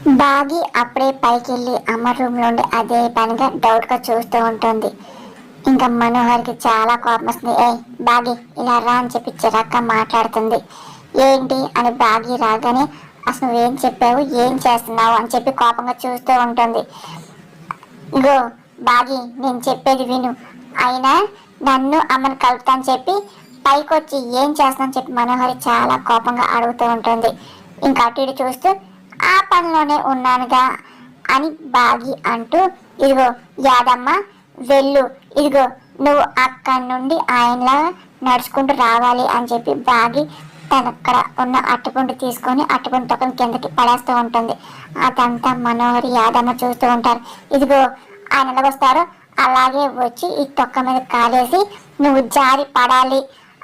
బాగి అప్పుడే పైకి వెళ్ళి అమ్మ రూమ్ లో ఉండి అదే పనిగా డౌట్ గా చూస్తూ ఉంటుంది. ఇంకా మనోహర్కి చాలా కోపం వస్తుంది. ఏ బాగి ఇలా రా అని చెప్పి చిరాక్క మాట్లాడుతుంది. ఏంటి అని బాగి రాగానే అసలు నువ్వేం చెప్పావు, ఏం చేస్తున్నావు అని చెప్పి కోపంగా చూస్తూ ఉంటుంది. ఇగో బాగి నేను చెప్పేది విను, అయినా నన్ను అమ్మని కలుపుతాను చెప్పి పైకొచ్చి ఏం చేస్తానని చెప్పి మనోహరి చాలా కోపంగా అడుగుతూ ఉంటుంది. ఇంకా అటు ఇటు చూస్తూ ఆ పనిలోనే ఉన్నానుగా అని బాగి అంటూ, ఇదిగో యాదమ్మ వెళ్ళు, ఇదిగో నువ్వు అక్కడి నుండి ఆయనలా నడుచుకుంటూ రావాలి అని చెప్పి బాగి తనక్కడ ఉన్న అట్టుపుండి తీసుకొని అట్టుపుండి తొక్కని కిందకి పడేస్తూ ఉంటుంది. అదంతా మనోహరి యాదమ్మ చూస్తూ ఉంటారు. ఇదిగో ఆయన ఎలా వస్తారో అలాగే వచ్చి ఈ తొక్క మీద కాలేసి నువ్వు జారి పడాలి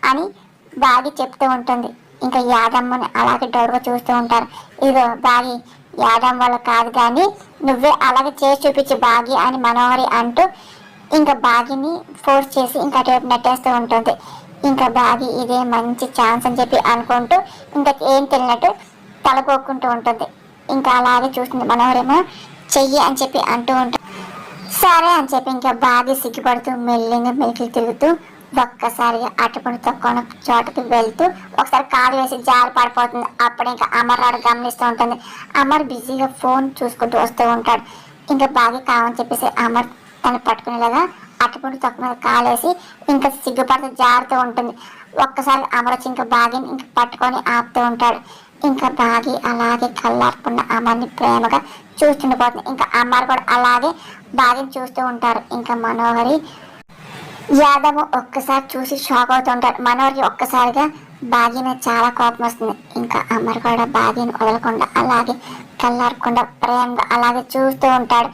అని బాగి చెప్తూ ఉంటుంది. ఇంకా యాదమ్మని అలాగే డౌట్గా చూస్తూ ఉంటారు. ఇదిగో బాగి యాదమ్మ వాళ్ళు కాదు కానీ నువ్వే అలాగే చేసి చూపించు బాగి అని మనోహరి అంటూ ఇంకా బాగిని ఫోర్స్ చేసి ఇంకా అటువైపు నెట్టేస్తూ ఉంటుంది. ఇంకా బాగి ఇదే మంచి ఛాన్స్ అని చెప్పి అనుకుంటూ ఇంకా ఏం తెలియనట్టు తలపోక్కుంటూ ఉంటుంది. ఇంకా అలాగే చూస్తుంది. మనోహరేమో చెయ్యి అని చెప్పి అంటూ ఉంటుంది. సరే అని చెప్పి ఇంకా బాగా సిగ్గుపడుతూ మెల్లిగా మెలికి తిరుగుతూ ఒక్కసారిగా అటుపడి తక్కువ చోటకి వెళ్తూ ఒకసారి కాలు వేసి జారి పడిపోతుంది. అప్పుడు ఇంకా అమర్ రాడు గమనిస్తూ ఉంటుంది. అమర్ బిజీగా ఫోన్ చూసుకుంటూ వస్తూ ఉంటాడు. ఇంకా బాగా కావని చెప్పేసి అమర్ తను పట్టుకునేలాగా అటుపడి తక్కువ మీద కాలేసి ఇంకా సిగ్గుపడుతూ జారుతూ ఉంటుంది. ఒక్కసారి అమర్ వచ్చి ఇంకా బాగా ఇంకా పట్టుకొని ఆపుతూ ఉంటాడు. ఇంకా బాగి అలాగే కళ్ళార్పున్న అమర్ని ప్రేమగా చూస్తుండిపోతుంది. ఇంకా అమర్ కూడా అలాగే బాగిని చూస్తూ ఉంటారు. ఇంకా మనోహరి యాదవ్ ఒక్కసారి చూసి షాక్ అవుతూ ఉంటాడు. మనోహర్కి ఒక్కసారిగా బాగిన చాలా కోపం వస్తుంది. ఇంకా అమర్ కూడా బాగిని వదలకుండా అలాగే కళ్ళారకుండా ప్రేమగా అలాగే చూస్తూ ఉంటాడు.